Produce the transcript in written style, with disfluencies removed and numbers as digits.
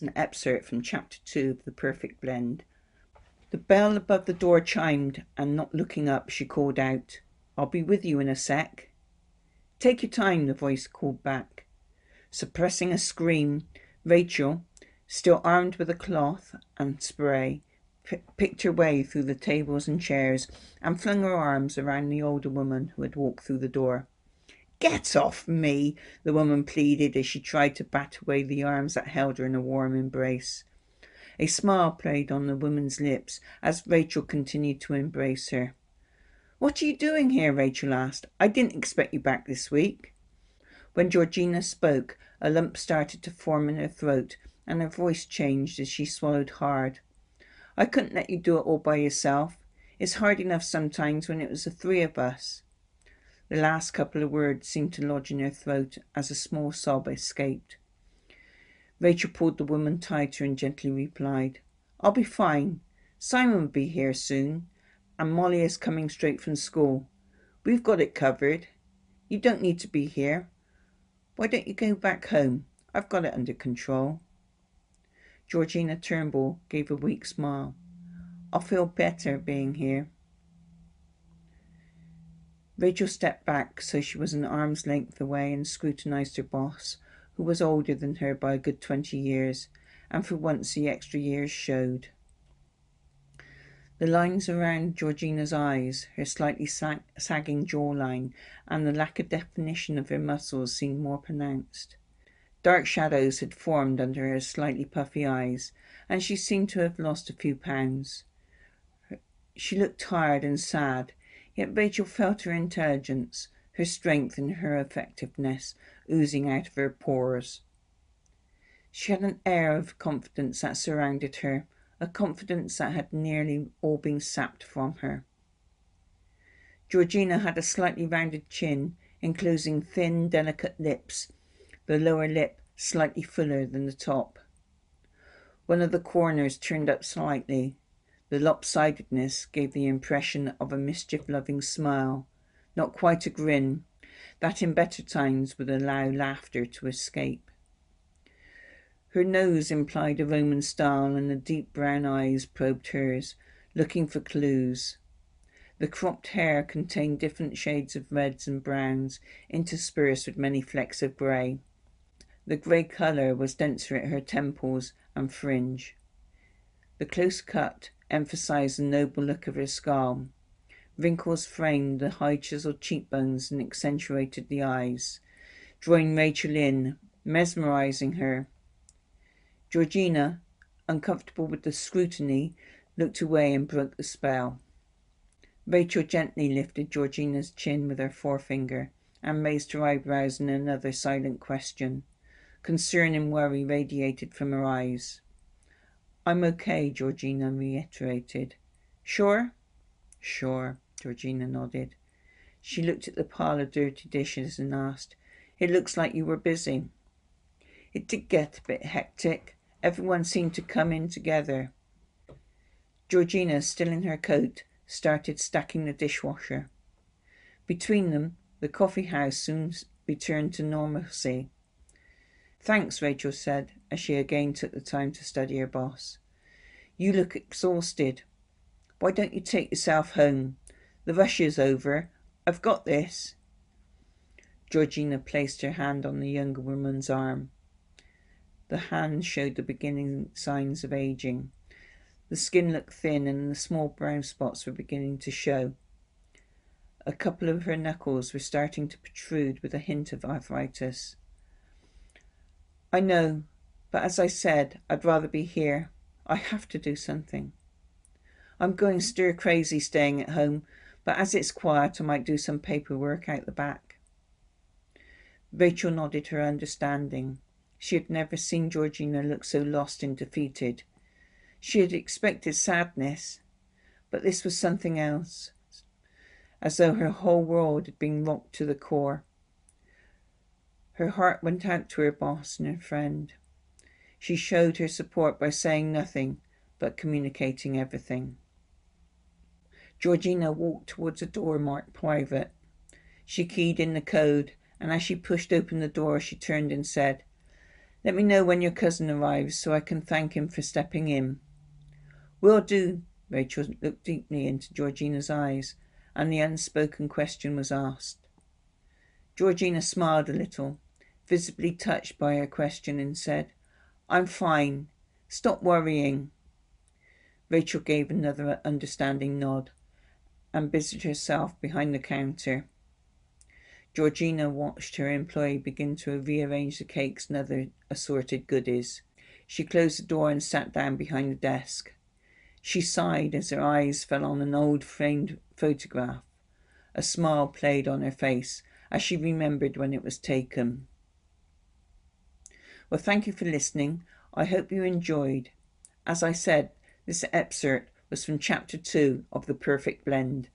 An excerpt from Chapter 2 of The Perfect Blend. The bell above the door chimed, and not looking up, she called out, "I'll be with you in a sec." "Take your time," the voice called back. Suppressing a scream, Rachel, still armed with a cloth and spray, picked her way through the tables and chairs and flung her arms around the older woman who had walked through the door. "Get off me," the woman pleaded as she tried to bat away the arms that held her in a warm embrace. A smile played on the woman's lips as Rachel continued to embrace her. "What are you doing here?" Rachel asked. "I didn't expect you back this week." When Georgina spoke, a lump started to form in her throat, and her voice changed as she swallowed hard. "I couldn't let you do it all by yourself. It's hard enough sometimes when it was the three of us." The last couple of words seemed to lodge in her throat as a small sob escaped. Rachel pulled the woman tighter and gently replied, "I'll be fine. Simon will be here soon, and Molly is coming straight from school. We've got it covered. You don't need to be here. Why don't you go back home? I've got it under control." Georgina Turnbull gave a weak smile. "I'll feel better being here." Rachel stepped back so she was an arm's length away and scrutinized her boss, who was older than her by a good 20 years, and for once the extra years showed. The lines around Georgina's eyes, her slightly sagging jawline, and the lack of definition of her muscles seemed more pronounced. Dark shadows had formed under her slightly puffy eyes, and she seemed to have lost a few pounds. She looked tired and sad, yet Rachel felt her intelligence, her strength and her effectiveness oozing out of her pores. She had an air of confidence that surrounded her, a confidence that had nearly all been sapped from her. Georgina had a slightly rounded chin, enclosing thin, delicate lips, the lower lip slightly fuller than the top. One of the corners turned up slightly. The lopsidedness gave the impression of a mischief-loving smile, not quite a grin, that in better times would allow laughter to escape. Her nose implied a Roman style, and the deep brown eyes probed hers, looking for clues. The cropped hair contained different shades of reds and browns, interspersed with many flecks of grey. The grey colour was denser at her temples and fringe. The close cut emphasized the noble look of her skull. Wrinkles framed the high-chiselled cheekbones and accentuated the eyes, drawing Rachel in, mesmerizing her. Georgina, uncomfortable with the scrutiny, looked away and broke the spell. Rachel gently lifted Georgina's chin with her forefinger and raised her eyebrows in another silent question. Concern and worry radiated from her eyes. "I'm okay," Georgina reiterated. "Sure?" "Sure," Georgina nodded. She looked at the pile of dirty dishes and asked, "It looks like you were busy." "It did get a bit hectic. Everyone seemed to come in together." Georgina, still in her coat, started stacking the dishwasher. Between them, the coffee house soon returned to normalcy. "Thanks," Rachel said, as she again took the time to study her boss. "You look exhausted. Why don't you take yourself home? The rush is over. I've got this." Georgina placed her hand on the younger woman's arm. The hand showed the beginning signs of aging. The skin looked thin and the small brown spots were beginning to show. A couple of her knuckles were starting to protrude with a hint of arthritis. "I know, but as I said, I'd rather be here. I have to do something. I'm going stir-crazy staying at home, but as it's quiet I might do some paperwork out the back." Rachel nodded her understanding. She had never seen Georgina look so lost and defeated. She had expected sadness, but this was something else, as though her whole world had been rocked to the core. Her heart went out to her boss and her friend. She showed her support by saying nothing, but communicating everything. Georgina walked towards a door marked private. She keyed in the code, and as she pushed open the door, she turned and said, Let me know when your cousin arrives so I can thank him for stepping in. Will do. Rachel looked deeply into Georgina's eyes, and the unspoken question was asked. Georgina smiled a little, visibly touched by her question, and said, I'm fine. Stop worrying. Rachel gave another understanding nod and busied herself behind the counter. Georgina watched her employee begin to rearrange the cakes and other assorted goodies. She closed the door and sat down behind the desk. She sighed as her eyes fell on an old framed photograph. A smile played on her face as she remembered when it was taken. Well, thank you for listening. I hope you enjoyed. As I said, this excerpt was from Chapter 2 of The Perfect Blend,